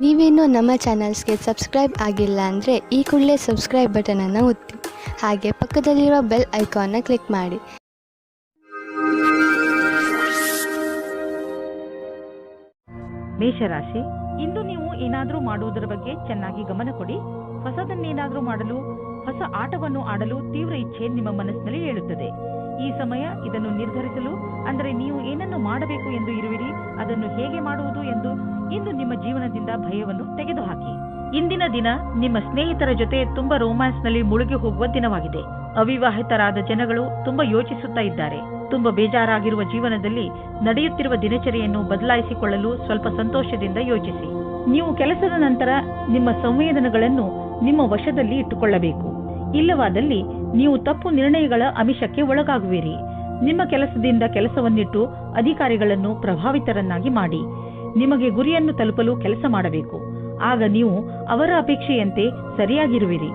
ನೀವೇನೂ ನಮ್ಮ ಚಾನಲ್ಸ್ಗೆ ಸಬ್ಸ್ಕ್ರೈಬ್ ಆಗಿಲ್ಲ ಅಂದರೆ ಈ ಕೂಡಲೇ ಸಬ್ಸ್ಕ್ರೈಬ್ ಬಟನನ್ನು ಒತ್ತಿ ಹಾಗೆ ಪಕ್ಕದಲ್ಲಿರುವ ಬೆಲ್ ಐಕಾನ್ನ ಕ್ಲಿಕ್ ಮಾಡಿ. ಮೇಷರಾಶಿ, ಇಂದು ನೀವು ಏನಾದರೂ ಮಾಡುವುದರ ಬಗ್ಗೆ ಚೆನ್ನಾಗಿ ಗಮನ ಕೊಡಿ. ಹೊಸದನ್ನೇನಾದರೂ ಮಾಡಲು, ಹೊಸ ಆಟವನ್ನು ಆಡಲು ತೀವ್ರ ಇಚ್ಛೆ ನಿಮ್ಮ ಮನಸ್ಸಿನಲ್ಲಿ ಏಳುತ್ತದೆ. ಈ ಸಮಯ ಇದನ್ನು ನಿರ್ಧರಿಸಲು, ಅಂದರೆ ನೀವು ಏನನ್ನು ಮಾಡಬೇಕು ಎಂದು ಇರುವಿರಿ, ಅದನ್ನು ಹೇಗೆ ಮಾಡುವುದು ಎಂದು ಇಂದು ನಿಮ್ಮ ಜೀವನದಿಂದ ಭಯವನ್ನು ತೆಗೆದುಹಾಕಿ. ಇಂದಿನ ದಿನ ನಿಮ್ಮ ಸ್ನೇಹಿತರ ಜೊತೆ ತುಂಬಾ ರೋಮ್ಯಾನ್ಸ್ನಲ್ಲಿ ಮುಳುಗಿ ಹೋಗುವ ದಿನವಾಗಿದೆ. ಅವಿವಾಹಿತರಾದ ಜನಗಳು ತುಂಬಾ ಯೋಚಿಸುತ್ತಾ ಇದ್ದಾರೆ. ತುಂಬಾ ಬೇಜಾರಾಗಿರುವ ಜೀವನದಲ್ಲಿ ನಡೆಯುತ್ತಿರುವ ದಿನಚರಿಯನ್ನು ಬದಲಾಯಿಸಿಕೊಳ್ಳಲು ಸ್ವಲ್ಪ ಸಂತೋಷದಿಂದ ಯೋಚಿಸಿ. ನೀವು ಕೆಲಸದ ನಂತರ ನಿಮ್ಮ ಸಂವೇದನೆಗಳನ್ನು ನಿಮ್ಮ ವಶದಲ್ಲಿ ಇಟ್ಟುಕೊಳ್ಳಬೇಕು. ಇಲ್ಲವಾದಲ್ಲಿ ನೀವು ತಪ್ಪು ನಿರ್ಣಯಗಳ ಆಮಿಷಕ್ಕೆ ಒಳಗಾಗುವಿರಿ. ನಿಮ್ಮ ಕೆಲಸದಿಂದ ಕೆಲಸವನ್ನಿಟ್ಟು ಅಧಿಕಾರಿಗಳನ್ನು ಪ್ರಭಾವಿತರನ್ನಾಗಿ ಮಾಡಿ. ನಿಮಗೆ ಗುರಿಯನ್ನು ತಲುಪಲು ಕೆಲಸ ಮಾಡಬೇಕು. ಆಗ ನೀವು ಅವರ ಅಪೇಕ್ಷೆಯಂತೆ ಸರಿಯಾಗಿರುವಿರಿ.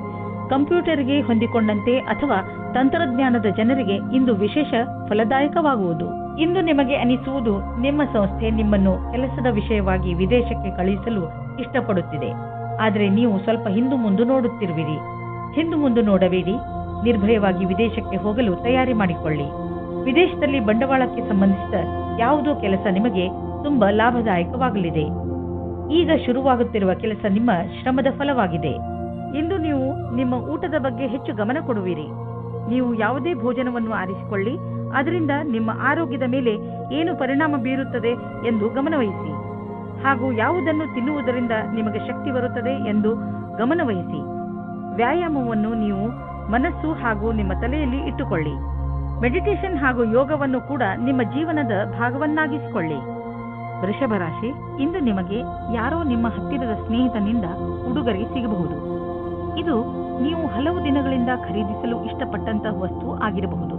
ಕಂಪ್ಯೂಟರ್ಗೆ ಹೊಂದಿಕೊಂಡಂತೆ ಅಥವಾ ತಂತ್ರಜ್ಞಾನದ ಜನರಿಗೆ ಇಂದು ವಿಶೇಷ ಫಲದಾಯಕವಾಗುವುದು. ಇಂದು ನಿಮಗೆ ಅನಿಸುವುದು ನಿಮ್ಮ ಸಂಸ್ಥೆ ನಿಮ್ಮನ್ನು ಕೆಲಸದ ವಿಷಯವಾಗಿ ವಿದೇಶಕ್ಕೆ ಕಳುಹಿಸಲು ಇಷ್ಟಪಡುತ್ತಿದೆ. ಆದರೆ ನೀವು ಸ್ವಲ್ಪ ಹಿಂದು ಮುಂದೆ ನೋಡುತ್ತಿರುವಿರಿ. ಹಿಂದು ಮುಂದೆ ನೋಡಬೇಡಿ. ನಿರ್ಭಯವಾಗಿ ವಿದೇಶಕ್ಕೆ ಹೋಗಲು ತಯಾರಿ ಮಾಡಿಕೊಳ್ಳಿ. ವಿದೇಶದಲ್ಲಿ ಬಂಡವಾಳಕ್ಕೆ ಸಂಬಂಧಿಸಿದ ಯಾವುದೋ ಕೆಲಸ ನಿಮಗೆ ತುಂಬಾ ಲಾಭದಾಯಕವಾಗಲಿದೆ. ಈಗ ಶುರುವಾಗುತ್ತಿರುವ ಕೆಲಸ ನಿಮ್ಮ ಶ್ರಮದ ಫಲವಾಗಿದೆ. ಇಂದು ನೀವು ನಿಮ್ಮ ಊಟದ ಬಗ್ಗೆ ಹೆಚ್ಚು ಗಮನ ಕೊಡುವಿರಿ. ನೀವು ಯಾವುದೇ ಭೋಜನವನ್ನು ಆರಿಸಿಕೊಳ್ಳಿ, ಅದರಿಂದ ನಿಮ್ಮ ಆರೋಗ್ಯದ ಮೇಲೆ ಏನು ಪರಿಣಾಮ ಬೀರುತ್ತದೆ ಎಂದು ಗಮನವಹಿಸಿ. ಹಾಗೂ ಯಾವುದನ್ನು ತಿನ್ನುವುದರಿಂದ ನಿಮಗೆ ಶಕ್ತಿ ಬರುತ್ತದೆ ಎಂದು ಗಮನವಹಿಸಿ. ವ್ಯಾಯಾಮವನ್ನು ನೀವು ಮನಸ್ಸು ಹಾಗೂ ನಿಮ್ಮ ತಲೆಯಲ್ಲಿ ಇಟ್ಟುಕೊಳ್ಳಿ. ಮೆಡಿಟೇಷನ್ ಹಾಗೂ ಯೋಗವನ್ನು ಕೂಡ ನಿಮ್ಮ ಜೀವನದ ಭಾಗವನ್ನಾಗಿಸಿಕೊಳ್ಳಿ. ವೃಷಭ ರಾಶಿ, ಇಂದು ನಿಮಗೆ ಯಾರೋ ನಿಮ್ಮ ಹತ್ತಿರದ ಸ್ನೇಹಿತನಿಂದ ಉಡುಗೊರೆ ಸಿಗಬಹುದು. ಇದು ನೀವು ಹಲವು ದಿನಗಳಿಂದ ಖರೀದಿಸಲು ಇಷ್ಟಪಟ್ಟಂತಹ ವಸ್ತು ಆಗಿರಬಹುದು.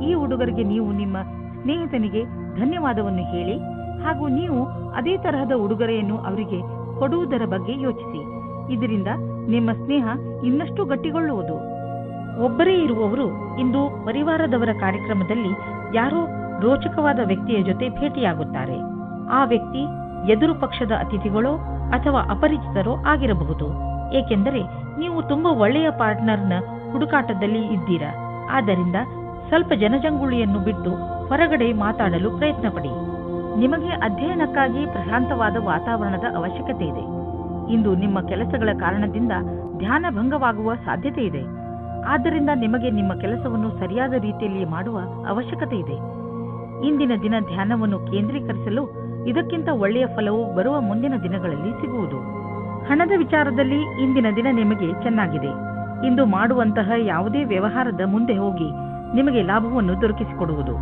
ಈ ಉಡುಗೊರೆಗೆ ನೀವು ನಿಮ್ಮ ಸ್ನೇಹಿತನಿಗೆ ಧನ್ಯವಾದವನ್ನು ಹೇಳಿ ಹಾಗೂ ನೀವು ಅದೇ ತರಹದ ಉಡುಗೊರೆಯನ್ನು ಅವರಿಗೆ ಕೊಡುವುದರ ಬಗ್ಗೆ ಯೋಚಿಸಿ. ಇದರಿಂದ ನಿಮ್ಮ ಸ್ನೇಹ ಇನ್ನಷ್ಟು ಗಟ್ಟಿಗೊಳ್ಳುವುದು. ಒಬ್ಬರೇ ಇರುವವರು ಇಂದು ಪರಿವಾರದವರ ಕಾರ್ಯಕ್ರಮದಲ್ಲಿ ಯಾರೋ ರೋಚಕವಾದ ವ್ಯಕ್ತಿಯ ಜೊತೆ ಭೇಟಿಯಾಗುತ್ತಾರೆ. ಆ ವ್ಯಕ್ತಿ ಎದುರು ಪಕ್ಷದ ಅತಿಥಿಗಳೋ ಅಥವಾ ಅಪರಿಚಿತರೋ ಆಗಿರಬಹುದು. ಏಕೆಂದರೆ ನೀವು ತುಂಬಾ ಒಳ್ಳೆಯ ಪಾರ್ಟ್ನರ್ನ ಹುಡುಕಾಟದಲ್ಲಿ ಇದ್ದೀರಾ. ಆದ್ದರಿಂದ ಸ್ವಲ್ಪ ಜನಜಂಗುಳಿಯನ್ನು ಬಿಟ್ಟು ಹೊರಗಡೆ ಮಾತಾಡಲು ಪ್ರಯತ್ನ ಪಡಿ. ನಿಮಗೆ ಅಧ್ಯಯನಕ್ಕಾಗಿ ಪ್ರಶಾಂತವಾದ ವಾತಾವರಣದ ಅವಶ್ಯಕತೆ ಇದೆ. ಇಂದು ನಿಮ್ಮ ಕೆಲಸಗಳ ಕಾರಣದಿಂದ ಧ್ಯಾನ ಭಂಗವಾಗುವ ಸಾಧ್ಯತೆ ಇದೆ. ಆದ್ದರಿಂದ ನಿಮಗೆ ನಿಮ್ಮ ಕೆಲಸವನ್ನು ಸರಿಯಾದ ರೀತಿಯಲ್ಲಿ ಮಾಡುವ ಅವಶ್ಯಕತೆ ಇದೆ. ಇಂದಿನ ದಿನ ಧ್ಯಾನವನ್ನು ಕೇಂದ್ರೀಕರಿಸಲು ಇದಕ್ಕಿಂತ ಒಳ್ಳೆಯ ಫಲವು ಬರುವ ಮುಂದಿನ ದಿನಗಳಲ್ಲಿ ಸಿಗುವುದು. ಹಣದ ವಿಚಾರದಲ್ಲಿ ಇಂದಿನ ದಿನ ನಿಮಗೆ ಚೆನ್ನಾಗಿದೆ. ಇಂದು ಮಾಡುವಂತಹ ಯಾವುದೇ ವ್ಯವಹಾರದ ಮುಂದೆ ಹೋಗಿ ನಿಮಗೆ ಲಾಭವನ್ನು ದೊರಕಿಸಿಕೊಡುವುದು.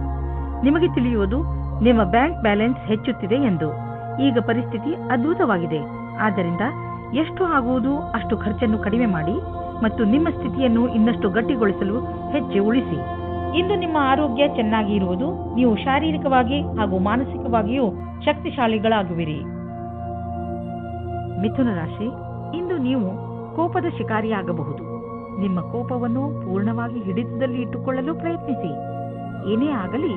ನಿಮಗೆ ತಿಳಿಯುವುದು ನಿಮ್ಮ ಬ್ಯಾಂಕ್ ಬ್ಯಾಲೆನ್ಸ್ ಹೆಚ್ಚುತ್ತಿದೆ ಎಂದು. ಈಗ ಪರಿಸ್ಥಿತಿ ಅದ್ಭುತವಾಗಿದೆ. ಆದ್ದರಿಂದ ಎಷ್ಟು ಆಗುವುದು ಅಷ್ಟು ಖರ್ಚನ್ನು ಕಡಿಮೆ ಮಾಡಿ ಮತ್ತು ನಿಮ್ಮ ಸ್ಥಿತಿಯನ್ನು ಇನ್ನಷ್ಟು ಗಟ್ಟಿಗೊಳಿಸಲು ಹೆಜ್ಜೆ ಉಳಿಸಿ. ಇಂದು ನಿಮ್ಮ ಆರೋಗ್ಯ ಚೆನ್ನಾಗಿ ಇರುವುದು. ನೀವು ಶಾರೀರಿಕವಾಗಿ ಹಾಗೂ ಮಾನಸಿಕವಾಗಿಯೂ ಶಕ್ತಿಶಾಲಿಗಳಾಗುವಿರಿ. ಮಿಥುನ ರಾಶಿ, ಇಂದು ನೀವು ಕೋಪದ ಶಿಕಾರಿಯಾಗಬಹುದು. ನಿಮ್ಮ ಕೋಪವನ್ನು ಪೂರ್ಣವಾಗಿ ಹಿಡಿತದಲ್ಲಿ ಇಟ್ಟುಕೊಳ್ಳಲು ಪ್ರಯತ್ನಿಸಿ. ಏನೇ ಆಗಲಿ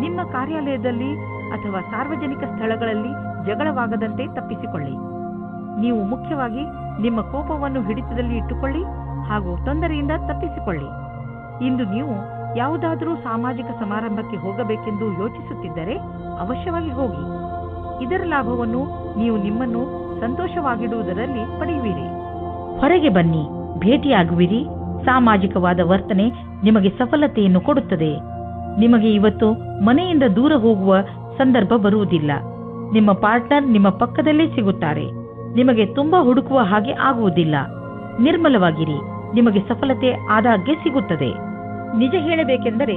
ನಿಮ್ಮ ಕಾರ್ಯಾಲಯದಲ್ಲಿ ಅಥವಾ ಸಾರ್ವಜನಿಕ ಸ್ಥಳಗಳಲ್ಲಿ ಜಗಳವಾಗದಂತೆ ತಪ್ಪಿಸಿಕೊಳ್ಳಿ. ನೀವು ಮುಖ್ಯವಾಗಿ ನಿಮ್ಮ ಕೋಪವನ್ನು ಹಿಡಿತದಲ್ಲಿ ಇಟ್ಟುಕೊಳ್ಳಿ ಹಾಗೂ ತೊಂದರೆಯಿಂದ ತಪ್ಪಿಸಿಕೊಳ್ಳಿ. ಇಂದು ನೀವು ಯಾವುದಾದರೂ ಸಾಮಾಜಿಕ ಸಮಾರಂಭಕ್ಕೆ ಹೋಗಬೇಕೆಂದು ಯೋಚಿಸುತ್ತಿದ್ದರೆ ಅವಶ್ಯವಾಗಿ ಹೋಗಿ. ಇದರ ಲಾಭವನ್ನು ನೀವು ನಿಮ್ಮನ್ನು ಸಂತೋಷವಾಗಿಡುವುದರಲ್ಲಿ ಪಡೆಯುವಿರಿ. ಹೊರಗೆ ಬನ್ನಿ, ಭೇಟಿಯಾಗುವಿರಿ. ಸಾಮಾಜಿಕವಾದ ವರ್ತನೆ ನಿಮಗೆ ಸಫಲತೆಯನ್ನು ಕೊಡುತ್ತದೆ. ನಿಮಗೆ ಇವತ್ತು ಮನೆಯಿಂದ ದೂರ ಹೋಗುವ ಸಂದರ್ಭ ಬರುವುದಿಲ್ಲ. ನಿಮ್ಮ ಪಾರ್ಟ್ನರ್ ನಿಮ್ಮ ಪಕ್ಕದಲ್ಲೇ ಸಿಗುತ್ತಾರೆ. ನಿಮಗೆ ತುಂಬಾ ಹುಡುಕುವ ಹಾಗೆ ಆಗುವುದಿಲ್ಲ. ನಿರ್ಮಲವಾಗಿರಿ. ನಿಮಗೆ ಸಫಲತೆ ಆದಾಗ್ಗೆ ಸಿಗುತ್ತದೆ. ನಿಜ ಹೇಳಬೇಕೆಂದರೆ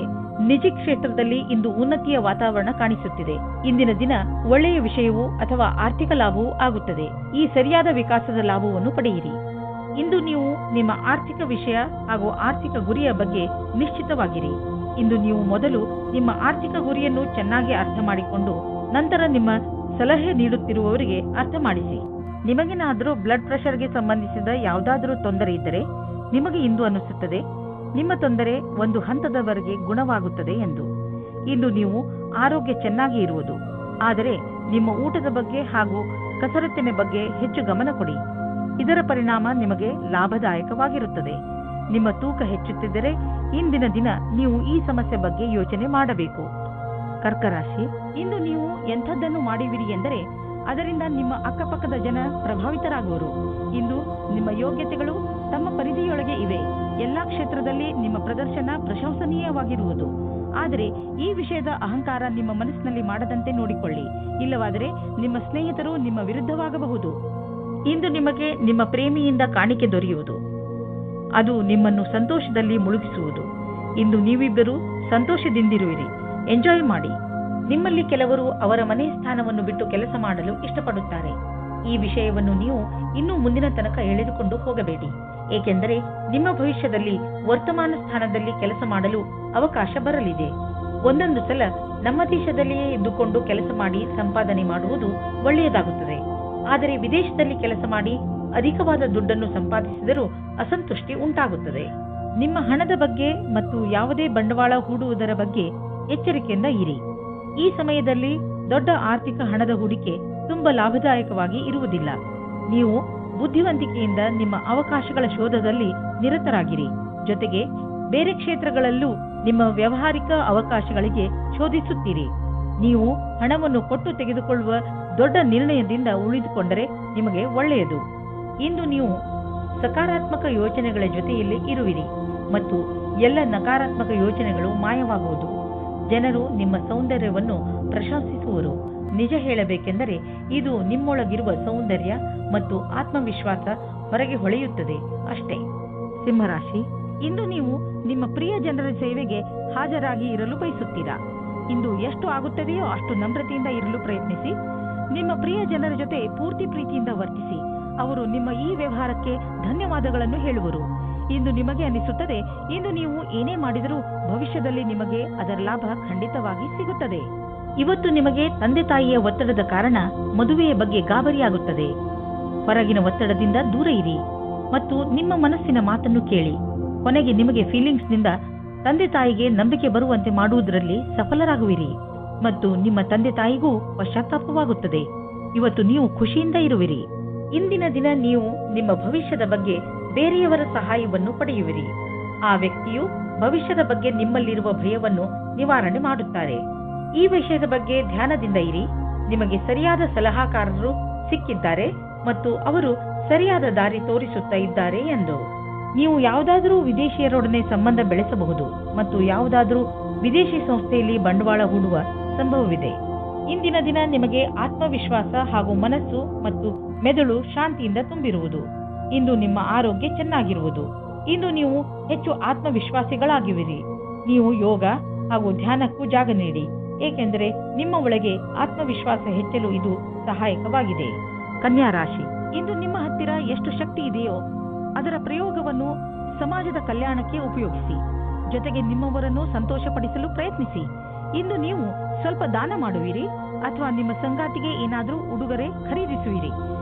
ನಿಜ ಕ್ಷೇತ್ರದಲ್ಲಿ ಇಂದು ಉನ್ನತಿಯ ವಾತಾವರಣ ಕಾಣಿಸುತ್ತಿದೆ. ಇಂದಿನ ದಿನ ಒಳ್ಳೆಯ ವಿಷಯವೂ ಅಥವಾ ಆರ್ಥಿಕ ಲಾಭವೂ ಆಗುತ್ತದೆ. ಈ ಸರಿಯಾದ ವಿಕಾಸದ ಲಾಭವನ್ನು ಪಡೆಯಿರಿ. ಇಂದು ನೀವು ನಿಮ್ಮ ಆರ್ಥಿಕ ವಿಷಯ ಹಾಗೂ ಆರ್ಥಿಕ ಗುರಿಯ ಬಗ್ಗೆ ನಿಶ್ಚಿತವಾಗಿರಿ. ಇಂದು ನೀವು ಮೊದಲು ನಿಮ್ಮ ಆರ್ಥಿಕ ಗುರಿಯನ್ನು ಚೆನ್ನಾಗಿ ಅರ್ಥ ಮಾಡಿಕೊಂಡು ನಂತರ ನಿಮ್ಮ ಸಲಹೆ ನೀಡುತ್ತಿರುವವರಿಗೆ ಅರ್ಥ ಮಾಡಿಸಿ. ನಿಮಗೇನಾದರೂ ಬ್ಲಡ್ ಪ್ರೆಷರ್ಗೆ ಸಂಬಂಧಿಸಿದ ಯಾವುದಾದರೂ ತೊಂದರೆ ಇದ್ದರೆ ನಿಮಗೆ ಇಂದು ಅನಿಸುತ್ತದೆ ನಿಮ್ಮ ತೊಂದರೆ ಒಂದು ಹಂತದವರೆಗೆ ಗುಣವಾಗುತ್ತದೆ ಎಂದು. ಇಂದು ನೀವು ಆರೋಗ್ಯ ಚೆನ್ನಾಗಿ ಇರುವುದು. ಆದರೆ ನಿಮ್ಮ ಊಟದ ಬಗ್ಗೆ ಹಾಗೂ ಕಸರತ್ತಿನ ಬಗ್ಗೆ ಹೆಚ್ಚು ಗಮನ ಕೊಡಿ. ಇದರ ಪರಿಣಾಮ ನಿಮಗೆ ಲಾಭದಾಯಕವಾಗಿರುತ್ತದೆ. ನಿಮ್ಮ ತೂಕ ಹೆಚ್ಚುತ್ತಿದ್ದರೆ ಇಂದಿನ ದಿನ ನೀವು ಈ ಸಮಸ್ಯೆ ಬಗ್ಗೆ ಯೋಚನೆ ಮಾಡಬೇಕು. ಕರ್ಕ ರಾಶಿ, ಇಂದು ನೀವು ಎಂಥದ್ದನ್ನು ಮಾಡುವಿರಿ ಎಂದರೆ ಅದರಿಂದ ನಿಮ್ಮ ಅಕ್ಕಪಕ್ಕದ ಜನ ಪ್ರಭಾವಿತರಾಗುವರು. ಇಂದು ನಿಮ್ಮ ಯೋಗ್ಯತೆಗಳು ತಮ್ಮ ಪರಿಧಿಯೊಳಗೆ ಇವೆ. ಎಲ್ಲಾ ಕ್ಷೇತ್ರದಲ್ಲಿ ನಿಮ್ಮ ಪ್ರದರ್ಶನ ಪ್ರಶಂಸನೀಯವಾಗಿರುವುದು. ಆದರೆ ಈ ವಿಷಯದ ಅಹಂಕಾರ ನಿಮ್ಮ ಮನಸ್ಸಿನಲ್ಲಿ ಮಾಡದಂತೆ ನೋಡಿಕೊಳ್ಳಿ. ಇಲ್ಲವಾದರೆ ನಿಮ್ಮ ಸ್ನೇಹಿತರು ನಿಮ್ಮ ವಿರುದ್ಧವಾಗಬಹುದು. ಇಂದು ನಿಮಗೆ ನಿಮ್ಮ ಪ್ರೇಮಿಯಿಂದ ಕಾಣಿಕೆ ದೊರೆಯುವುದು. ಅದು ನಿಮ್ಮನ್ನು ಸಂತೋಷದಲ್ಲಿ ಮುಳುಗಿಸುವುದು. ಇಂದು ನೀವಿಬ್ಬರು ಸಂತೋಷದಿಂದಿರುವಿರಿ. ಎಂಜಾಯ್ ಮಾಡಿ. ನಿಮ್ಮಲ್ಲಿ ಕೆಲವರು ಅವರ ಮನೆ ಸ್ಥಾನವನ್ನು ಬಿಟ್ಟು ಕೆಲಸ ಮಾಡಲು ಇಷ್ಟಪಡುತ್ತಾರೆ. ಈ ವಿಷಯವನ್ನು ನೀವು ಇನ್ನೂ ಮುಂದಿನ ತನಕ ಎಳೆದುಕೊಂಡು ಹೋಗಬೇಡಿ. ಏಕೆಂದರೆ ನಿಮ್ಮ ಭವಿಷ್ಯದಲ್ಲಿ ವರ್ತಮಾನ ಸ್ಥಾನದಲ್ಲಿ ಕೆಲಸ ಮಾಡಲು ಅವಕಾಶ ಬರಲಿದೆ. ಒಂದೊಂದು ಸಲ ನಮ್ಮ ದೇಶದಲ್ಲಿಯೇ ಇದ್ದುಕೊಂಡು ಕೆಲಸ ಮಾಡಿ ಸಂಪಾದನೆ ಮಾಡುವುದು ಒಳ್ಳೆಯದಾಗುತ್ತದೆ. ಆದರೆ ವಿದೇಶದಲ್ಲಿ ಕೆಲಸ ಮಾಡಿ ಅಧಿಕವಾದ ದುಡ್ಡನ್ನು ಸಂಪಾದಿಸಿದರೂ ಅಸಂತುಷ್ಟಿ ಉಂಟಾಗುತ್ತದೆ. ನಿಮ್ಮ ಹಣದ ಬಗ್ಗೆ ಮತ್ತು ಯಾವುದೇ ಬಂಡವಾಳ ಹೂಡುವುದರ ಬಗ್ಗೆ ಎಚ್ಚರಿಕೆಯಿಂದ ಇರಿ. ಈ ಸಮಯದಲ್ಲಿ ದೊಡ್ಡ ಆರ್ಥಿಕ ಹಣದ ಹೂಡಿಕೆ ತುಂಬಾ ಲಾಭದಾಯಕವಾಗಿ ಇರುವುದಿಲ್ಲ. ನೀವು ಬುದ್ಧಿವಂತಿಕೆಯಿಂದ ನಿಮ್ಮ ಅವಕಾಶಗಳ ಶೋಧದಲ್ಲಿ ನಿರತರಾಗಿರಿ. ಜೊತೆಗೆ ಬೇರೆ ಕ್ಷೇತ್ರಗಳಲ್ಲೂ ನಿಮ್ಮ ವ್ಯಾವಹಾರಿಕ ಅವಕಾಶಗಳಿಗೆ ಶೋಧಿಸುತ್ತೀರಿ. ನೀವು ಹಣವನ್ನು ಕೊಟ್ಟು ತೆಗೆದುಕೊಳ್ಳುವ ದೊಡ್ಡ ನಿರ್ಣಯದಿಂದ ಉಳಿದುಕೊಂಡರೆ ನಿಮಗೆ ಒಳ್ಳೆಯದು. ಇಂದು ನೀವು ಸಕಾರಾತ್ಮಕ ಯೋಚನೆಗಳ ಜೊತೆಯಲ್ಲಿ ಇರುವಿರಿ ಮತ್ತು ಎಲ್ಲ ನಕಾರಾತ್ಮಕ ಯೋಚನೆಗಳು ಮಾಯವಾಗುವುದು. ಜನರು ನಿಮ್ಮ ಸೌಂದರ್ಯವನ್ನು ಪ್ರಶಂಸಿಸುವರು. ನಿಜ ಹೇಳಬೇಕೆಂದರೆ ಇದು ನಿಮ್ಮೊಳಗಿರುವ ಸೌಂದರ್ಯ ಮತ್ತು ಆತ್ಮವಿಶ್ವಾಸ ಹೊರಗೆ ಹೊಳೆಯುತ್ತದೆ ಅಷ್ಟೇ. ಸಿಂಹರಾಶಿ, ಇಂದು ನೀವು ನಿಮ್ಮ ಪ್ರಿಯ ಜನರ ಸೇವೆಗೆ ಹಾಜರಾಗಿ ಇರಲು ಬಯಸುತ್ತೀರಾ. ಇಂದು ಎಷ್ಟು ಆಗುತ್ತದೆಯೋ ಅಷ್ಟು ನಮ್ರತೆಯಿಂದ ಇರಲು ಪ್ರಯತ್ನಿಸಿ. ನಿಮ್ಮ ಪ್ರಿಯ ಜನರ ಜೊತೆ ಪೂರ್ತಿ ಪ್ರೀತಿಯಿಂದ ವರ್ತಿಸಿ. ಅವರು ನಿಮ್ಮ ಈ ವ್ಯವಹಾರಕ್ಕೆ ಧನ್ಯವಾದಗಳನ್ನು ಹೇಳುವರು. ಇಂದು ನಿಮಗೆ ಅನಿಸುತ್ತದೆ ಇಂದು ನೀವು ಏನೇ ಮಾಡಿದರೂ ಭವಿಷ್ಯದಲ್ಲಿ ನಿಮಗೆ ಅದರ ಲಾಭ ಖಂಡಿತವಾಗಿ ಸಿಗುತ್ತದೆ. ಇವತ್ತು ನಿಮಗೆ ತಂದೆ ತಾಯಿಯ ಒತ್ತಡದ ಕಾರಣ ಮದುವೆಯ ಬಗ್ಗೆ ಗಾಬರಿಯಾಗುತ್ತದೆ. ಹೊರಗಿನ ಒತ್ತಡದಿಂದ ದೂರ ಇರಿ ಮತ್ತು ನಿಮ್ಮ ಮನಸ್ಸಿನ ಮಾತನ್ನು ಕೇಳಿ. ಕೊನೆಗೆ ನಿಮಗೆ ಫೀಲಿಂಗ್ಸ್ನಿಂದ ತಂದೆ ತಾಯಿಗೆ ನಂಬಿಕೆ ಬರುವಂತೆ ಮಾಡುವುದರಲ್ಲಿ ಸಫಲರಾಗುವಿರಿ ಮತ್ತು ನಿಮ್ಮ ತಂದೆ ತಾಯಿಗೂ ಪಶ್ಚಾತ್ತಾಪವಾಗುತ್ತದೆ. ಇವತ್ತು ನೀವು ಖುಷಿಯಿಂದ ಇರುವಿರಿ. ಇಂದಿನ ದಿನ ನೀವು ನಿಮ್ಮ ಭವಿಷ್ಯದ ಬಗ್ಗೆ ಬೇರೆಯವರ ಸಹಾಯವನ್ನು ಪಡೆಯುವಿರಿ. ಆ ವ್ಯಕ್ತಿಯು ಭವಿಷ್ಯದ ಬಗ್ಗೆ ನಿಮ್ಮಲ್ಲಿರುವ ಭಯವನ್ನು ನಿವಾರಣೆ ಮಾಡುತ್ತಾರೆ. ಈ ವಿಷಯದ ಬಗ್ಗೆ ಧ್ಯಾನದಿಂದ ಇರಿ. ನಿಮಗೆ ಸರಿಯಾದ ಸಲಹಾಕಾರರು ಸಿಕ್ಕಿದ್ದಾರೆ ಮತ್ತು ಅವರು ಸರಿಯಾದ ದಾರಿ ತೋರಿಸುತ್ತಾ ಇದ್ದಾರೆ ಎಂದು. ನೀವು ಯಾವುದಾದರೂ ವಿದೇಶಿಯರೊಡನೆ ಸಂಬಂಧ ಬೆಳೆಸಬಹುದು ಮತ್ತು ಯಾವುದಾದರೂ ವಿದೇಶಿ ಸಂಸ್ಥೆಯಲ್ಲಿ ಬಂಡವಾಳ ಹೂಡುವ ಸಂಭವವಿದೆ. ಇಂದಿನ ದಿನ ನಿಮಗೆ ಆತ್ಮವಿಶ್ವಾಸ ಹಾಗೂ ಮನಸ್ಸು ಮತ್ತು ಮೆದುಳು ಶಾಂತಿಯಿಂದ ತುಂಬಿರುವುದು. ಇಂದು ನಿಮ್ಮ ಆರೋಗ್ಯ ಚೆನ್ನಾಗಿರುವುದು. ಇಂದು ನೀವು ಹೆಚ್ಚು ಆತ್ಮವಿಶ್ವಾಸಿಗಳಾಗಿರುವಿರಿ. ನೀವು ಯೋಗ ಹಾಗೂ ಧ್ಯಾನಕ್ಕೂ ಜಾಗ ನೀಡಿ, ಏಕೆಂದರೆ ನಿಮ್ಮ ಒಳಗೆ ಆತ್ಮವಿಶ್ವಾಸ ಹೆಚ್ಚಲು ಇದು ಸಹಾಯಕವಾಗಿದೆ. ಕನ್ಯಾ ರಾಶಿ, ಇಂದು ನಿಮ್ಮ ಹತ್ತಿರ ಎಷ್ಟು ಶಕ್ತಿ ಇದೆಯೋ ಅದರ ಪ್ರಯೋಗವನ್ನು ಸಮಾಜದ ಕಲ್ಯಾಣಕ್ಕೆ ಉಪಯೋಗಿಸಿ. ಜೊತೆಗೆ ನಿಮ್ಮವರನ್ನು ಸಂತೋಷಪಡಿಸಲು ಪ್ರಯತ್ನಿಸಿ. ಇಂದು ನೀವು ಸ್ವಲ್ಪ ದಾನ ಮಾಡುವಿರಿ ಅಥವಾ ನಿಮ್ಮ ಸಂಗಾತಿಗೆ ಏನಾದರೂ ಉಡುಗೊರೆ ಖರೀದಿಸುವಿರಿ.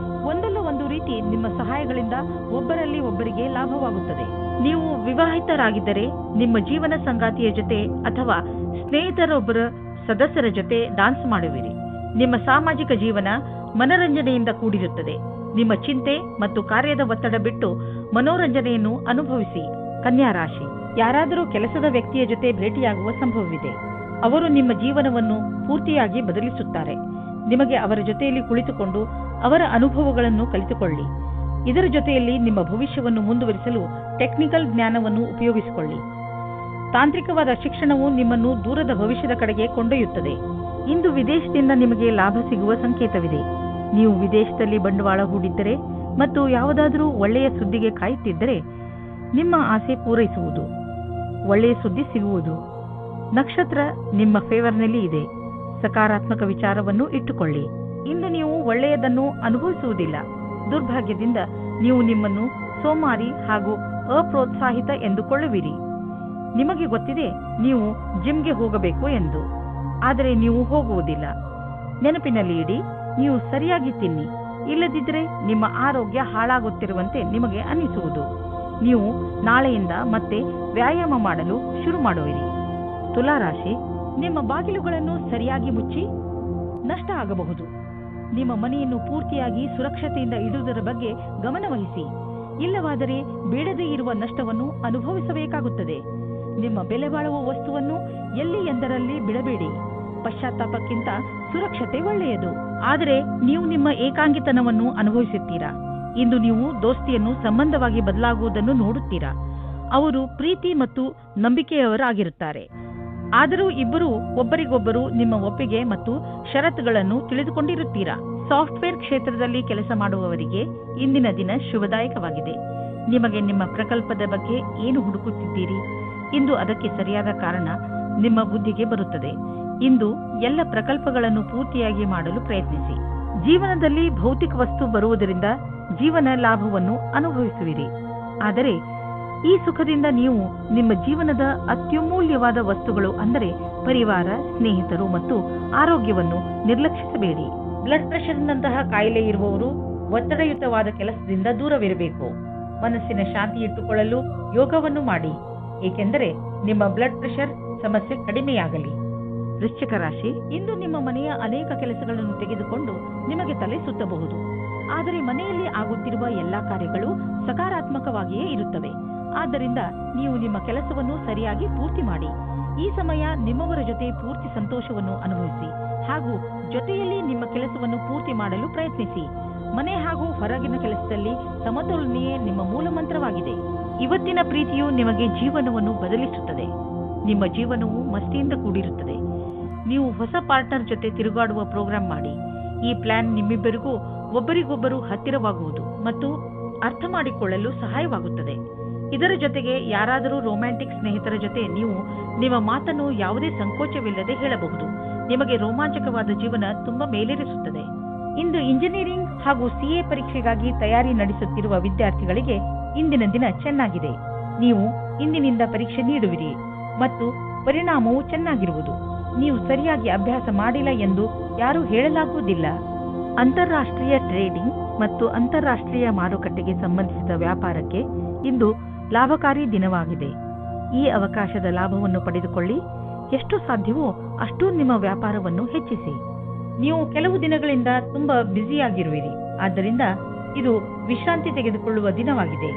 ಒಂದಲ್ಲ ಒಂದು ರೀತಿ ನಿಮ್ಮ ಸಹಾಯಗಳಿಂದ ಒಬ್ಬರಲ್ಲಿ ಒಬ್ಬರಿಗೆ ಲಾಭವಾಗುತ್ತದೆ. ನೀವು ವಿವಾಹಿತರಾಗಿದ್ದರೆ ನಿಮ್ಮ ಜೀವನ ಸಂಗಾತಿಯ ಜೊತೆ ಅಥವಾ ಸ್ನೇಹಿತರೊಬ್ಬರ ಸದಸ್ಯರ ಜೊತೆ ಡಾನ್ಸ್ ಮಾಡುವಿರಿ. ನಿಮ್ಮ ಸಾಮಾಜಿಕ ಜೀವನ ಮನರಂಜನೆಯಿಂದ ಕೂಡಿರುತ್ತದೆ. ನಿಮ್ಮ ಚಿಂತೆ ಮತ್ತು ಕಾರ್ಯದ ಒತ್ತಡ ಬಿಟ್ಟು ಮನೋರಂಜನೆಯನ್ನು ಅನುಭವಿಸಿ. ಕನ್ಯಾ ರಾಶಿ, ಯಾರಾದರೂ ಕೆಲಸದ ವ್ಯಕ್ತಿಯ ಜೊತೆ ಭೇಟಿಯಾಗುವ ಸಂಭವವಿದೆ. ಅವರು ನಿಮ್ಮ ಜೀವನವನ್ನು ಪೂರ್ತಿಯಾಗಿ ಬದಲಿಸುತ್ತಾರೆ. ನಿಮಗೆ ಅವರ ಜೊತೆಯಲ್ಲಿ ಕುಳಿತುಕೊಂಡು ಅವರ ಅನುಭವಗಳನ್ನು ಕಲಿತುಕೊಳ್ಳಿ. ಇದರ ಜೊತೆಯಲ್ಲಿ ನಿಮ್ಮ ಭವಿಷ್ಯವನ್ನು ಮುಂದುವರಿಸಲು ಟೆಕ್ನಿಕಲ್ ಜ್ಞಾನವನ್ನು ಉಪಯೋಗಿಸಿಕೊಳ್ಳಿ. ತಾಂತ್ರಿಕವಾದ ಶಿಕ್ಷಣವು ನಿಮ್ಮನ್ನು ದೂರದ ಭವಿಷ್ಯದ ಕಡೆಗೆ ಕೊಂಡೊಯ್ಯುತ್ತದೆ. ಇಂದು ವಿದೇಶದಿಂದ ನಿಮಗೆ ಲಾಭ ಸಿಗುವ ಸಂಕೇತವಿದೆ. ನೀವು ವಿದೇಶದಲ್ಲಿ ಬಂಡವಾಳ ಹೂಡಿದ್ದರೆ ಮತ್ತು ಯಾವುದಾದರೂ ಒಳ್ಳೆಯ ಸುದ್ದಿಗೆ ಕಾಯುತ್ತಿದ್ದರೆ ನಿಮ್ಮ ಆಸೆ ಪೂರೈಸುವುದು. ಒಳ್ಳೆಯ ಸುದ್ದಿ ಸಿಗುವುದು. ನಕ್ಷತ್ರ ನಿಮ್ಮ ಫೇವರ್ನಲ್ಲಿ ಇದೆ. ಸಕಾರಾತ್ಮಕ ವಿಚಾರವನ್ನು ಇಟ್ಟುಕೊಳ್ಳಿ. ಇಂದು ನೀವು ಒಳ್ಳೆಯದನ್ನು ಅನುಭವಿಸುವುದಿಲ್ಲ. ದುರ್ಭಾಗ್ಯದಿಂದ ನೀವು ನಿಮ್ಮನ್ನು ಸೋಮಾರಿ ಹಾಗೂ ಅಪ್ರೋತ್ಸಾಹಿತ ಎಂದುಕೊಳ್ಳುವಿರಿ. ನಿಮಗೆ ಗೊತ್ತಿದೆ ನೀವು ಜಿಮ್ಗೆ ಹೋಗಬೇಕು ಎಂದು, ಆದರೆ ನೀವು ಹೋಗುವುದಿಲ್ಲ. ನೆನಪಿನಲ್ಲಿ ಇಡಿ, ನೀವು ಸರಿಯಾಗಿ ತಿನ್ನಿ, ಇಲ್ಲದಿದ್ದರೆ ನಿಮ್ಮ ಆರೋಗ್ಯ ಹಾಳಾಗುತ್ತಿರುವಂತೆ ನಿಮಗೆ ಅನಿಸುವುದು. ನೀವು ನಾಳೆಯಿಂದ ಮತ್ತೆ ವ್ಯಾಯಾಮ ಮಾಡಲು ಶುರು ಮಾಡುವಿರಿ. ತುಲಾರಾಶಿ, ನಿಮ್ಮ ಬಾಗಿಲುಗಳನ್ನು ಸರಿಯಾಗಿ ಮುಚ್ಚಿ. ನಷ್ಟ ಆಗಬಹುದು. ನಿಮ್ಮ ಮನೆಯನ್ನು ಪೂರ್ತಿಯಾಗಿ ಸುರಕ್ಷತೆಯಿಂದ ಇಡುವುದರ ಬಗ್ಗೆ ಗಮನವಹಿಸಿ. ಇಲ್ಲವಾದರೆ ಬೇಡದೇ ಇರುವ ನಷ್ಟವನ್ನು ಅನುಭವಿಸಬೇಕಾಗುತ್ತದೆ. ನಿಮ್ಮ ಬೆಲೆ ಬಾಳುವ ವಸ್ತುವನ್ನು ಎಲ್ಲಿ ಎಂದರಲ್ಲಿ ಬಿಡಬೇಡಿ. ಪಶ್ಚಾತ್ತಾಪಕ್ಕಿಂತ ಸುರಕ್ಷತೆ ಒಳ್ಳೆಯದು. ಆದರೆ ನೀವು ನಿಮ್ಮ ಏಕಾಂಗಿತನವನ್ನು ಅನುಭವಿಸುತ್ತೀರಾ. ಇಂದು ನೀವು ದೋಸ್ತಿಯನ್ನು ಸಂಬಂಧವಾಗಿ ಬದಲಾಗುವುದನ್ನು ನೋಡುತ್ತೀರಾ. ಅವರು ಪ್ರೀತಿ ಮತ್ತು ನಂಬಿಕೆಯವರಾಗಿರುತ್ತಾರೆ. ಆದರೂ ಇಬ್ಬರು ಒಬ್ಬರಿಗೊಬ್ಬರು ನಿಮ್ಮ ಒಪ್ಪಿಗೆ ಮತ್ತು ಷರತ್ತುಗಳನ್ನು ತಿಳಿದುಕೊಂಡಿರುತ್ತೀರಾ. ಸಾಫ್ಟ್ವೇರ್ ಕ್ಷೇತ್ರದಲ್ಲಿ ಕೆಲಸ ಮಾಡುವವರಿಗೆ ಇಂದಿನ ದಿನ ಶುಭದಾಯಕವಾಗಿದೆ. ನಿಮಗೆ ನಿಮ್ಮ ಪ್ರಕಲ್ಪದ ಬಗ್ಗೆ ಏನು ಹುಡುಕುತ್ತಿದ್ದೀರಿ? ಇಂದು ಅದಕ್ಕೆ ಸರಿಯಾದ ಕಾರಣ ನಿಮ್ಮ ಬುದ್ಧಿಗೆ ಬರುತ್ತದೆ. ಇಂದು ಎಲ್ಲ ಪ್ರಕಲ್ಪಗಳನ್ನು ಪೂರ್ತಿಯಾಗಿ ಮಾಡಲು ಪ್ರಯತ್ನಿಸಿ. ಜೀವನದಲ್ಲಿ ಭೌತಿಕ ವಸ್ತು ಬರುವುದರಿಂದ ಜೀವನ ಲಾಭವನ್ನು ಅನುಭವಿಸುವಿರಿ. ಆದರೆ ಈ ಸುಖದಿಂದ ನೀವು ನಿಮ್ಮ ಜೀವನದ ಅತ್ಯಮೂಲ್ಯವಾದ ವಸ್ತುಗಳು ಅಂದರೆ ಪರಿವಾರ, ಸ್ನೇಹಿತರು ಮತ್ತು ಆರೋಗ್ಯವನ್ನು ನಿರ್ಲಕ್ಷಿಸಬೇಡಿ. ಬ್ಲಡ್ ಪ್ರೆಷರ್ನಂತಹ ಕಾಯಿಲೆ ಇರುವವರು ಒತ್ತಡಯುತವಾದ ಕೆಲಸದಿಂದ ದೂರವಿರಬೇಕು. ಮನಸ್ಸಿನ ಶಾಂತಿ ಇಟ್ಟುಕೊಳ್ಳಲು ಯೋಗವನ್ನು ಮಾಡಿ, ಏಕೆಂದರೆ ನಿಮ್ಮ ಬ್ಲಡ್ ಪ್ರೆಷರ್ ಸಮಸ್ಯೆ ಕಡಿಮೆಯಾಗಲಿ. ವೃಶ್ಚಿಕ ರಾಶಿ, ಇಂದು ನಿಮ್ಮ ಮನೆಯ ಅನೇಕ ಕೆಲಸಗಳನ್ನು ತೆಗೆದುಕೊಂಡು ನಿಮಗೆ ತಲೆ ಸುತ್ತಬಹುದು. ಆದರೆ ಮನೆಯಲ್ಲಿ ಆಗುತ್ತಿರುವ ಎಲ್ಲಾ ಕಾರ್ಯಗಳು ಸಕಾರಾತ್ಮಕವಾಗಿಯೇ ಇರುತ್ತವೆ. ಆದ್ದರಿಂದ ನೀವು ನಿಮ್ಮ ಕೆಲಸವನ್ನು ಸರಿಯಾಗಿ ಪೂರ್ತಿ ಮಾಡಿ. ಈ ಸಮಯ ನಿಮ್ಮವರ ಜೊತೆ ಪೂರ್ತಿ ಸಂತೋಷವನ್ನು ಅನುಭವಿಸಿ ಹಾಗೂ ಜೊತೆಯಲ್ಲಿ ನಿಮ್ಮ ಕೆಲಸವನ್ನು ಪೂರ್ತಿ ಮಾಡಲು ಪ್ರಯತ್ನಿಸಿ. ಮನೆ ಹಾಗೂ ಹೊರಗಿನ ಕೆಲಸದಲ್ಲಿ ಸಮತೋಲನೆಯೇ ನಿಮ್ಮ ಮೂಲ ಮಂತ್ರವಾಗಿದೆ. ಇವತ್ತಿನ ಪ್ರೀತಿಯು ನಿಮಗೆ ಜೀವನವನ್ನು ಬದಲಿಸುತ್ತದೆ. ನಿಮ್ಮ ಜೀವನವು ಮಸ್ತಿಯಿಂದ ಕೂಡಿರುತ್ತದೆ. ನೀವು ಹೊಸ ಪಾರ್ಟ್ನರ್ ಜೊತೆ ತಿರುಗಾಡುವ ಪ್ರೋಗ್ರಾಂ ಮಾಡಿ. ಈ ಪ್ಲಾನ್ ನಿಮ್ಮಿಬ್ಬರಿಗೂ ಒಬ್ಬರಿಗೊಬ್ಬರು ಹತ್ತಿರವಾಗುವುದು ಮತ್ತು ಅರ್ಥ ಮಾಡಿಕೊಳ್ಳಲು ಸಹಾಯವಾಗುತ್ತದೆ. ಇದರ ಜೊತೆಗೆ ಯಾರಾದರೂ ರೊಮ್ಯಾಂಟಿಕ್ ಸ್ನೇಹಿತರ ಜೊತೆ ನೀವು ನಿಮ್ಮ ಮಾತನ್ನು ಯಾವುದೇ ಸಂಕೋಚವಿಲ್ಲದೆ ಹೇಳಬಹುದು. ನಿಮಗೆ ರೋಮಾಂಚಕವಾದ ಜೀವನ ತುಂಬಾ ಮೇಲೇರಿಸುತ್ತದೆ. ಇಂದು ಇಂಜಿನಿಯರಿಂಗ್ ಹಾಗೂ ಸಿಎ ಪರೀಕ್ಷೆಗಾಗಿ ತಯಾರಿ ನಡೆಸುತ್ತಿರುವ ವಿದ್ಯಾರ್ಥಿಗಳಿಗೆ ಇಂದಿನ ದಿನ ಚೆನ್ನಾಗಿದೆ. ನೀವು ಇಂದಿನಿಂದ ಪರೀಕ್ಷೆ ನೀಡುವಿರಿ ಮತ್ತು ಪರಿಣಾಮವು ಚೆನ್ನಾಗಿರುವುದು. ನೀವು ಸರಿಯಾಗಿ ಅಭ್ಯಾಸ ಮಾಡಿಲ್ಲ ಎಂದು ಯಾರೂ ಹೇಳಲಾಗುವುದಿಲ್ಲ. ಅಂತಾರಾಷ್ಟ್ರೀಯ ಟ್ರೇಡಿಂಗ್ ಮತ್ತು ಅಂತಾರಾಷ್ಟ್ರೀಯ ಮಾರುಕಟ್ಟೆಗೆ ಸಂಬಂಧಿಸಿದ ವ್ಯಾಪಾರಕ್ಕೆ ಇಂದು ಲಾಭಕಾರಿ ದಿನವಾಗಿದೆ. ಈ ಅವಕಾಶದ ಲಾಭವನ್ನು ಪಡೆದುಕೊಳ್ಳಿ. ಎಷ್ಟು ಸಾಧ್ಯವೋ ಅಷ್ಟು ನಿಮ್ಮ ವ್ಯಾಪಾರವನ್ನು ಹೆಚ್ಚಿಸಿ. ನೀವು ಕೆಲವು ದಿನಗಳಿಂದ ತುಂಬಾ ಬ್ಯುಸಿಯಾಗಿರುವಿರಿ. ಆದ್ದರಿಂದ ಇದು ವಿಶ್ರಾಂತಿ ತೆಗೆದುಕೊಳ್ಳುವ ದಿನವಾಗಿದೆ.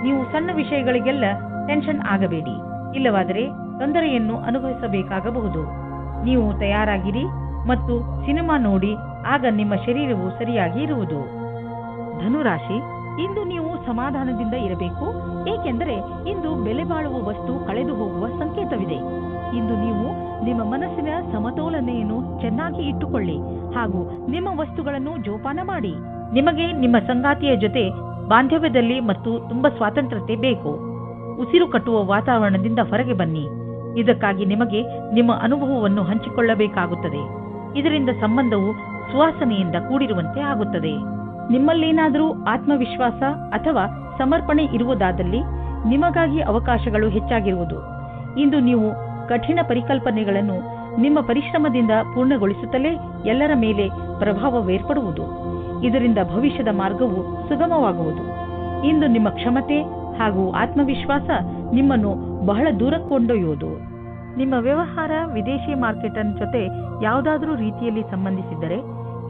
ನೀವು ಸಣ್ಣ ವಿಷಯಗಳಿಗೆಲ್ಲ ಟೆನ್ಷನ್ ಆಗಬೇಡಿ. ಇಲ್ಲವಾದರೆ ತೊಂದರೆಯನ್ನು ಅನುಭವಿಸಬೇಕಾಗಬಹುದು. ನೀವು ತಯಾರಾಗಿರಿ ಮತ್ತು ಸಿನಿಮಾ ನೋಡಿ, ಆಗ ನಿಮ್ಮ ಶರೀರವು ಸರಿಯಾಗಿ ಇರುವುದು. ಧನುರಾಶಿ, ಇಂದು ನೀವು ಸಮಾಧಾನದಿಂದ ಇರಬೇಕು. ಏಕೆಂದರೆ ಇಂದು ಬೆಲೆ ಬಾಳುವ ವಸ್ತು ಕಳೆದು ಹೋಗುವ ಸಂಕೇತವಿದೆ. ಇಂದು ನೀವು ನಿಮ್ಮ ಮನಸ್ಸಿನ ಸಮತೋಲನೆಯನ್ನು ಚೆನ್ನಾಗಿ ಇಟ್ಟುಕೊಳ್ಳಿ ಹಾಗೂ ನಿಮ್ಮ ವಸ್ತುಗಳನ್ನು ಜೋಪಾನ ಮಾಡಿ. ನಿಮಗೆ ನಿಮ್ಮ ಸಂಗಾತಿಯ ಜೊತೆ ಬಾಂಧವ್ಯದಲ್ಲಿ ಮತ್ತು ತುಂಬಾ ಸ್ವಾತಂತ್ರ್ಯತೆ ಬೇಕು. ಉಸಿರು ಕಟ್ಟುವ ವಾತಾವರಣದಿಂದ ಹೊರಗೆ ಬನ್ನಿ. ಇದಕ್ಕಾಗಿ ನಿಮಗೆ ನಿಮ್ಮ ಅನುಭವವನ್ನು ಹಂಚಿಕೊಳ್ಳಬೇಕಾಗುತ್ತದೆ. ಇದರಿಂದ ಸಂಬಂಧವು ಸುವಾಸನೆಯಿಂದ ಕೂಡಿರುವಂತೆ ಆಗುತ್ತದೆ. ನಿಮ್ಮಲ್ಲೇನಾದರೂ ಆತ್ಮವಿಶ್ವಾಸ ಅಥವಾ ಸಮರ್ಪಣೆ ಇರುವುದಾದಲ್ಲಿ ನಿಮಗಾಗಿ ಅವಕಾಶಗಳು ಹೆಚ್ಚಾಗಿರುವುದು. ಇಂದು ನೀವು ಕಠಿಣ ಪರಿಕಲ್ಪನೆಗಳನ್ನು ನಿಮ್ಮ ಪರಿಶ್ರಮದಿಂದ ಪೂರ್ಣಗೊಳಿಸುತ್ತಲೇ ಎಲ್ಲರ ಮೇಲೆ ಪ್ರಭಾವವೇರ್ಪಡುವುದು. ಇದರಿಂದ ಭವಿಷ್ಯದ ಮಾರ್ಗವು ಸುಗಮವಾಗುವುದು. ಇಂದು ನಿಮ್ಮ ಕ್ಷಮತೆ ಹಾಗೂ ಆತ್ಮವಿಶ್ವಾಸ ನಿಮ್ಮನ್ನು ಬಹಳ ದೂರ ಕೊಂಡೊಯ್ಯುವುದು. ನಿಮ್ಮ ವ್ಯವಹಾರ ವಿದೇಶಿ ಮಾರ್ಕೆಟ್ ಜೊತೆ ಯಾವುದಾದರೂ ರೀತಿಯಲ್ಲಿ ಸಂಬಂಧಿಸಿದ್ದರೆ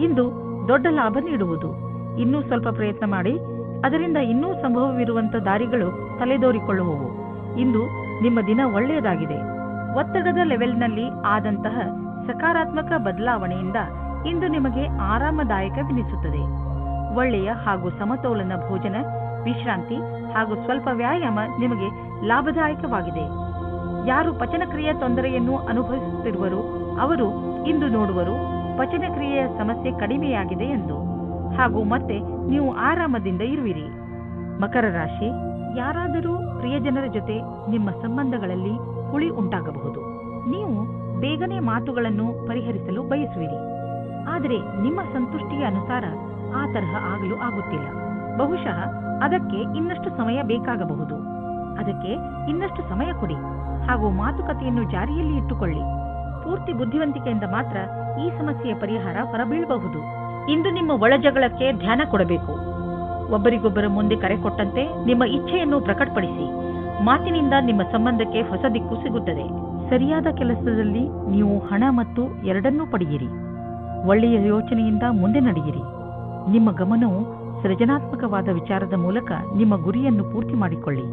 ಇಂದು ದೊಡ್ಡ ಲಾಭ ನೀಡುವುದು. ಇನ್ನೂ ಸ್ವಲ್ಪ ಪ್ರಯತ್ನ ಮಾಡಿ. ಅದರಿಂದ ಇನ್ನೂ ಸಂಭವವಿರುವಂತ ದಾರಿಗಳು ತಲೆದೋರಿಕೊಳ್ಳುವವು. ಇಂದು ನಿಮ್ಮ ದಿನ ಒಳ್ಳೆಯದಾಗಿದೆ. ಒತ್ತಡದ ಲೆವೆಲ್ನಲ್ಲಿ ಆದಂತಹ ಸಕಾರಾತ್ಮಕ ಬದಲಾವಣೆಯಿಂದ ಇಂದು ನಿಮಗೆ ಆರಾಮದಾಯಕವೆನಿಸುತ್ತದೆ. ಒಳ್ಳೆಯ ಹಾಗೂ ಸಮತೋಲನ ಭೋಜನ, ವಿಶ್ರಾಂತಿ ಹಾಗೂ ಸ್ವಲ್ಪ ವ್ಯಾಯಾಮ ನಿಮಗೆ ಲಾಭದಾಯಕವಾಗಿದೆ. ಯಾರು ಪಚನಕ್ರಿಯೆ ತೊಂದರೆಯನ್ನು ಅನುಭವಿಸುತ್ತಿರುವರು ಅವರು ಇಂದು ನೋಡುವರು ಪಚನಕ್ರಿಯೆಯ ಸಮಸ್ಯೆ ಕಡಿಮೆಯಾಗಿದೆ ಎಂದು, ಹಾಗೂ ಮತ್ತೆ ನೀವು ಆರಾಮದಿಂದ ಇರುವಿರಿ. ಮಕರ ರಾಶಿ, ಯಾರಾದರೂ ಪ್ರಿಯಜನರ ಜೊತೆ ನಿಮ್ಮ ಸಂಬಂಧಗಳಲ್ಲಿ ಹುಳಿ ಉಂಟಾಗಬಹುದು. ನೀವು ಬೇಗನೆ ಮಾತುಗಳನ್ನು ಪರಿಹರಿಸಲು ಬಯಸುವಿರಿ. ಆದರೆ ನಿಮ್ಮ ಸಂತುಷ್ಟಿಯ ಅನುಸಾರ ಆ ತರಹ ಆಗಲು ಆಗುತ್ತಿಲ್ಲ. ಬಹುಶಃ ಅದಕ್ಕೆ ಇನ್ನಷ್ಟು ಸಮಯ ಬೇಕಾಗಬಹುದು. ಅದಕ್ಕೆ ಇನ್ನಷ್ಟು ಸಮಯ ಕೊಡಿ ಹಾಗೂ ಮಾತುಕತೆಯನ್ನು ಜಾರಿಯಲ್ಲಿ ಇಟ್ಟುಕೊಳ್ಳಿ. ಪೂರ್ತಿ ಬುದ್ಧಿವಂತಿಕೆಯಿಂದ ಮಾತ್ರ ಈ ಸಮಸ್ಯೆಯ ಪರಿಹಾರ ಹೊರಬೀಳಬಹುದು. ಇಂದು ನಿಮ್ಮ ಒಳಜಗಳಕ್ಕೆ ಧ್ಯಾನ ಕೊಡಬೇಕು. ಒಬ್ಬರಿಗೊಬ್ಬರ ಮುಂದೆ ಕರೆ ಕೊಟ್ಟಂತೆ ನಿಮ್ಮ ಇಚ್ಛೆಯನ್ನು ಪ್ರಕಟಪಡಿಸಿ. ಮಾತಿನಿಂದ ನಿಮ್ಮ ಸಂಬಂಧಕ್ಕೆ ಹೊಸ ದಿಕ್ಕು ಸಿಗುತ್ತದೆ. ಸರಿಯಾದ ಕೆಲಸದಲ್ಲಿ ನೀವು ಹಣ ಮತ್ತು ಎರಡನ್ನೂ ಪಡೆಯಿರಿ. ಒಳ್ಳೆಯ ಯೋಚನೆಯಿಂದ ಮುಂದೆ ನಡೆಯಿರಿ. ನಿಮ್ಮ ಗಮನವು ಸೃಜನಾತ್ಮಕವಾದ ವಿಚಾರದ ಮೂಲಕ ನಿಮ್ಮ ಗುರಿಯನ್ನು ಪೂರ್ತಿ ಮಾಡಿಕೊಳ್ಳಿ.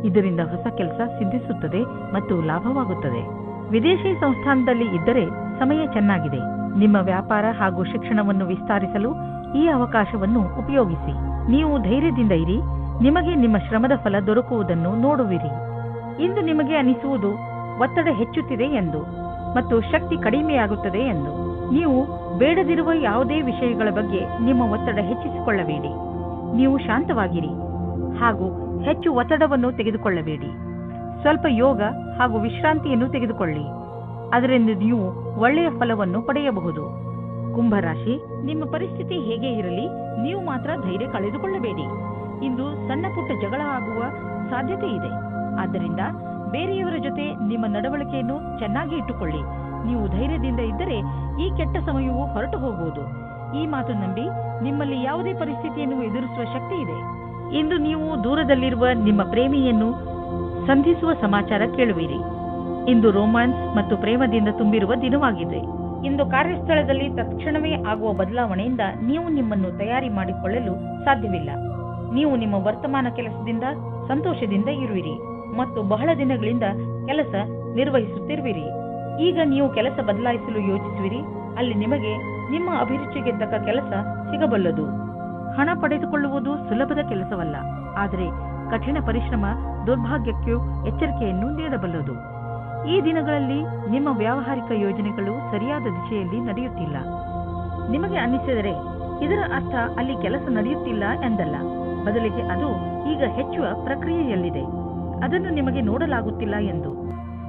ಇದರಿಂದ ಹೊಸ ಕೆಲಸ ಸಿದ್ಧಿಸುತ್ತದೆ ಮತ್ತು ಲಾಭವಾಗುತ್ತದೆ. ವಿದೇಶಿ ಸಂಸ್ಥಾನದಲ್ಲಿ ಇದ್ದರೆ ಸಮಯ ಚೆನ್ನಾಗಿದೆ. ನಿಮ್ಮ ವ್ಯಾಪಾರ ಹಾಗೂ ಶಿಕ್ಷಣವನ್ನು ವಿಸ್ತರಿಸಲು ಈ ಅವಕಾಶವನ್ನು ಉಪಯೋಗಿಸಿ. ನೀವು ಧೈರ್ಯದಿಂದ ಇರಿ. ನಿಮಗೆ ನಿಮ್ಮ ಶ್ರಮದ ಫಲ ದೊರಕುವುದನ್ನು ನೋಡುವಿರಿ. ಇಂದು ನಿಮಗೆ ಅನಿಸುವುದು ಒತ್ತಡ ಹೆಚ್ಚುತ್ತಿದೆ ಎಂದು ಮತ್ತು ಶಕ್ತಿ ಕಡಿಮೆಯಾಗುತ್ತದೆ ಎಂದು. ನೀವು ಬೇಡದಿರುವ ಯಾವುದೇ ವಿಷಯಗಳ ಬಗ್ಗೆ ನಿಮ್ಮ ಒತ್ತಡ ಹೆಚ್ಚಿಸಿಕೊಳ್ಳಬೇಡಿ. ನೀವು ಶಾಂತವಾಗಿರಿ ಹಾಗೂ ಹೆಚ್ಚು ಒತ್ತಡವನ್ನು ತೆಗೆದುಕೊಳ್ಳಬೇಡಿ. ಸ್ವಲ್ಪ ಯೋಗ ಹಾಗೂ ವಿಶ್ರಾಂತಿಯನ್ನು ತೆಗೆದುಕೊಳ್ಳಿ. ಅದರಿಂದ ನೀವು ಒಳ್ಳೆಯ ಫಲವನ್ನು ಪಡೆಯಬಹುದು. ಕುಂಭರಾಶಿ, ನಿಮ್ಮ ಪರಿಸ್ಥಿತಿ ಹೇಗೆ ಇರಲಿ, ನೀವು ಮಾತ್ರ ಧೈರ್ಯ ಕಳೆದುಕೊಳ್ಳಬೇಡಿ. ಇಂದು ಸಣ್ಣ ಪುಟ್ಟ ಜಗಳ ಆಗುವ ಸಾಧ್ಯತೆ ಇದೆ. ಆದ್ದರಿಂದ ಬೇರೆಯವರ ಜೊತೆ ನಿಮ್ಮ ನಡವಳಿಕೆಯನ್ನು ಚೆನ್ನಾಗಿ ಇಟ್ಟುಕೊಳ್ಳಿ. ನೀವು ಧೈರ್ಯದಿಂದ ಇದ್ದರೆ ಈ ಕೆಟ್ಟ ಸಮಯವು ಹೊರಟು ಹೋಗುವುದು. ಈ ಮಾತು ನಂಬಿ ನಿಮ್ಮಲ್ಲಿ ಯಾವುದೇ ಪರಿಸ್ಥಿತಿಯನ್ನು ಎದುರಿಸುವ ಶಕ್ತಿ ಇದೆ. ಇಂದು ನೀವು ದೂರದಲ್ಲಿರುವ ನಿಮ್ಮ ಪ್ರೇಮಿಯನ್ನು ಸಂಧಿಸುವ ಸಮಾಚಾರ ಕೇಳುವಿರಿ. ಇಂದು ರೋಮ್ಯಾನ್ಸ್ ಮತ್ತು ಪ್ರೇಮದಿಂದ ತುಂಬಿರುವ ದಿನವಾಗಿದೆ. ಇಂದು ಕಾರ್ಯಸ್ಥಳದಲ್ಲಿ ತಕ್ಷಣವೇ ಆಗುವ ಬದಲಾವಣೆಯಿಂದ ನೀವು ನಿಮ್ಮನ್ನು ತಯಾರಿ ಮಾಡಿಕೊಳ್ಳಲು ಸಾಧ್ಯವಿಲ್ಲ. ನೀವು ನಿಮ್ಮ ವರ್ತಮಾನ ಕೆಲಸದಿಂದ ಸಂತೋಷದಿಂದ ಇರುವಿರಿ ಮತ್ತು ಬಹಳ ದಿನಗಳಿಂದ ಕೆಲಸ ನಿರ್ವಹಿಸುತ್ತಿರುವಿರಿ. ಈಗ ನೀವು ಕೆಲಸ ಬದಲಾಯಿಸಲು ಯೋಚಿಸುವಿರಿ. ಅಲ್ಲಿ ನಿಮಗೆ ನಿಮ್ಮ ಅಭಿರುಚಿಗೆ ತಕ್ಕ ಕೆಲಸ ಸಿಗಬಲ್ಲದು. ಹಣ ಪಡೆದುಕೊಳ್ಳುವುದು ಸುಲಭದ ಕೆಲಸವಲ್ಲ, ಆದರೆ ಕಠಿಣ ಪರಿಶ್ರಮ ದುರ್ಭಾಗ್ಯಕ್ಕೂ ಎಚ್ಚರಿಕೆಯನ್ನು ನೀಡಬಲ್ಲದು. ಈ ದಿನಗಳಲ್ಲಿ ನಿಮ್ಮ ವ್ಯಾವಹಾರಿಕ ಯೋಜನೆಗಳು ಸರಿಯಾದ ದಿಶೆಯಲ್ಲಿ ನಡೆಯುತ್ತಿಲ್ಲ. ನಿಮಗೆ ಅನ್ನಿಸಿದರೆ ಇದರ ಅರ್ಥ ಅಲ್ಲಿ ಕೆಲಸ ನಡೆಯುತ್ತಿಲ್ಲ ಎಂದಲ್ಲ. ಬದಲಿಗೆ ಅದು ಈಗ ಹೆಚ್ಚುವ ಪ್ರಕ್ರಿಯೆಯಲ್ಲಿದೆ. ಅದನ್ನು ನಿಮಗೆ ನೋಡಲಾಗುತ್ತಿಲ್ಲ ಎಂದು.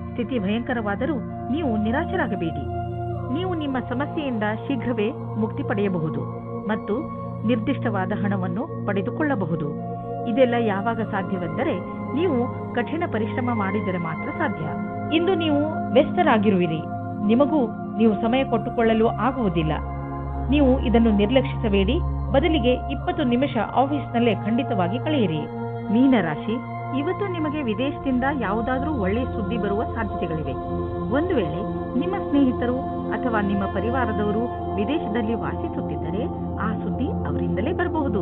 ಸ್ಥಿತಿ ಭಯಂಕರವಾದರೂ ನೀವು ನಿರಾಶರಾಗಬೇಡಿ. ನೀವು ನಿಮ್ಮ ಸಮಸ್ಯೆಯಿಂದ ಶೀಘ್ರವೇ ಮುಕ್ತಿ ಪಡೆಯಬಹುದು ಮತ್ತು ನಿರ್ದಿಷ್ಟವಾದ ಹಣವನ್ನು ಪಡೆದುಕೊಳ್ಳಬಹುದು. ಇದೆಲ್ಲ ಯಾವಾಗ ಸಾಧ್ಯವೆಂದರೆ ನೀವು ಕಠಿಣ ಪರಿಶ್ರಮ ಮಾಡಿದರೆ ಮಾತ್ರ ಸಾಧ್ಯ. ಇಂದು ನೀವು ವ್ಯಸ್ತರಾಗಿರುವಿರಿ. ನಿಮಗೂ ನೀವು ಸಮಯ ಕೊಟ್ಟುಕೊಳ್ಳಲು ಆಗುವುದಿಲ್ಲ. ನೀವು ಇದನ್ನು ನಿರ್ಲಕ್ಷಿಸಬೇಡಿ. ಬದಲಿಗೆ 20 ನಿಮಿಷ ಆಫೀಸ್ನಲ್ಲೇ ಖಂಡಿತವಾಗಿ ಕಳೆಯಿರಿ. ಮೀನರಾಶಿ, ಇವತ್ತು ನಿಮಗೆ ವಿದೇಶದಿಂದ ಯಾವುದಾದ್ರೂ ಒಳ್ಳೆಯ ಸುದ್ದಿ ಬರುವ ಸಾಧ್ಯತೆಗಳಿವೆ. ಒಂದು ವೇಳೆ ನಿಮ್ಮ ಸ್ನೇಹಿತರು ಅಥವಾ ನಿಮ್ಮ ಪರಿವಾರದವರು ವಿದೇಶದಲ್ಲಿ ವಾಸಿಸುತ್ತಿದ್ದರೆ ಆ ಸುದ್ದಿ ಅವರಿಂದಲೇ ಬರಬಹುದು.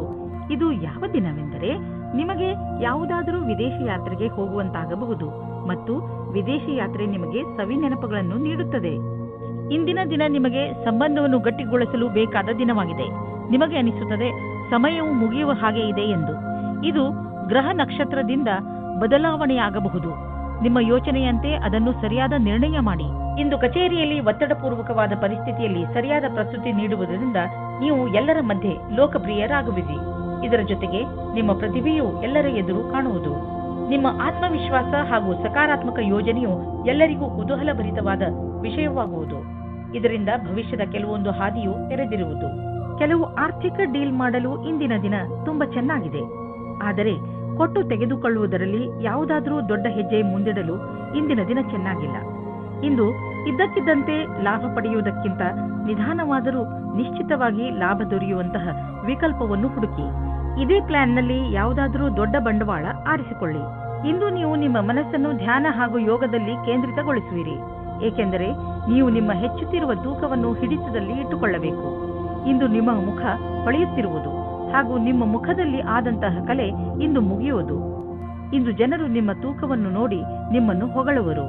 ಇದು ಯಾವ ದಿನವೆಂದರೆ ನಿಮಗೆ ಯಾವುದಾದರೂ ವಿದೇಶಿ ಯಾತ್ರೆಗೆ ಹೋಗುವಂತಾಗಬಹುದು ಮತ್ತು ವಿದೇಶಿ ಯಾತ್ರೆ ನಿಮಗೆ ಸವಿ ನೆನಪುಗಳನ್ನು ನೀಡುತ್ತದೆ. ಇಂದಿನ ದಿನ ನಿಮಗೆ ಸಂಬಂಧವನ್ನು ಗಟ್ಟಿಗೊಳಿಸಲು ಬೇಕಾದ ದಿನವಾಗಿದೆ. ನಿಮಗೆ ಅನಿಸುತ್ತದೆ ಸಮಯವು ಮುಗಿಯುವ ಹಾಗೆ ಇದೆ ಎಂದು. ಇದು ಗ್ರಹ ನಕ್ಷತ್ರದಿಂದ ಬದಲಾವಣೆಯಾಗಬಹುದು. ನಿಮ್ಮ ಯೋಚನೆಯಂತೆ ಅದನ್ನು ಸರಿಯಾದ ನಿರ್ಣಯ ಮಾಡಿ. ಇಂದು ಕಚೇರಿಯಲ್ಲಿ ಒತ್ತಡಪೂರ್ವಕವಾದ ಪರಿಸ್ಥಿತಿಯಲ್ಲಿ ಸರಿಯಾದ ಪ್ರಸ್ತುತಿ ನೀಡುವುದರಿಂದ ನೀವು ಎಲ್ಲರ ಮಧ್ಯೆ ಲೋಕಪ್ರಿಯರಾಗುವಿರಿ. ಇದರ ಜೊತೆಗೆ ನಿಮ್ಮ ಪ್ರತಿಭೆಯು ಎಲ್ಲರ ಎದುರು ಕಾಣುವುದು. ನಿಮ್ಮ ಆತ್ಮವಿಶ್ವಾಸ ಹಾಗೂ ಸಕಾರಾತ್ಮಕ ಯೋಜನೆಯು ಎಲ್ಲರಿಗೂ ಕುತೂಹಲಭರಿತವಾದ ವಿಷಯವಾಗುವುದು. ಇದರಿಂದ ಭವಿಷ್ಯದ ಕೆಲವೊಂದು ಹಾದಿಯು ತೆರೆದಿರುವುದು. ಕೆಲವು ಆರ್ಥಿಕ ಡೀಲ್ ಮಾಡಲು ಇಂದಿನ ದಿನ ತುಂಬಾ ಚೆನ್ನಾಗಿದೆ. ಆದರೆ ಕೊಟ್ಟು ತೆಗೆದುಕೊಳ್ಳುವುದರಲ್ಲಿ ಯಾವುದಾದರೂ ದೊಡ್ಡ ಹೆಜ್ಜೆ ಮುಂದಿಡಲು ಇಂದಿನ ದಿನ ಚೆನ್ನಾಗಿಲ್ಲ. ಇಂದು ಇದ್ದಕ್ಕಿದ್ದಂತೆ ಲಾಭ ಪಡೆಯುವುದಕ್ಕಿಂತ ನಿಧಾನವಾದರೂ ನಿಶ್ಚಿತವಾಗಿ ಲಾಭ ದೊರೆಯುವಂತಹ ವಿಕಲ್ಪವನ್ನು ಹುಡುಕಿ. ಇದೇ ಪ್ಲಾನ್ನಲ್ಲಿ ಯಾವುದಾದರೂ ದೊಡ್ಡ ಬಂಡವಾಳ ಆರಿಸಿಕೊಳ್ಳಿ. ಇಂದು ನೀವು ನಿಮ್ಮ ಮನಸ್ಸನ್ನು ಧ್ಯಾನ ಹಾಗೂ ಯೋಗದಲ್ಲಿ ಕೇಂದ್ರಿತಗೊಳಿಸುವಿರಿ, ಏಕೆಂದರೆ ನೀವು ನಿಮ್ಮ ಹೆಚ್ಚುತ್ತಿರುವ ತೂಕವನ್ನು ಹಿಡಿತದಲ್ಲಿ ಇಟ್ಟುಕೊಳ್ಳಬೇಕು. ಇಂದು ನಿಮ್ಮ ಮುಖ ಹೊಳೆಯುತ್ತಿರುವುದು ಹಾಗೂ ನಿಮ್ಮ ಮುಖದಲ್ಲಿ ಆದಂತಹ ಕಲೆ ಇಂದು ಮುಗಿಯುವುದು. ಇಂದು ಜನರು ನಿಮ್ಮ ತೂಕವನ್ನು ನೋಡಿ ನಿಮ್ಮನ್ನು ಹೊಗಳುವರು.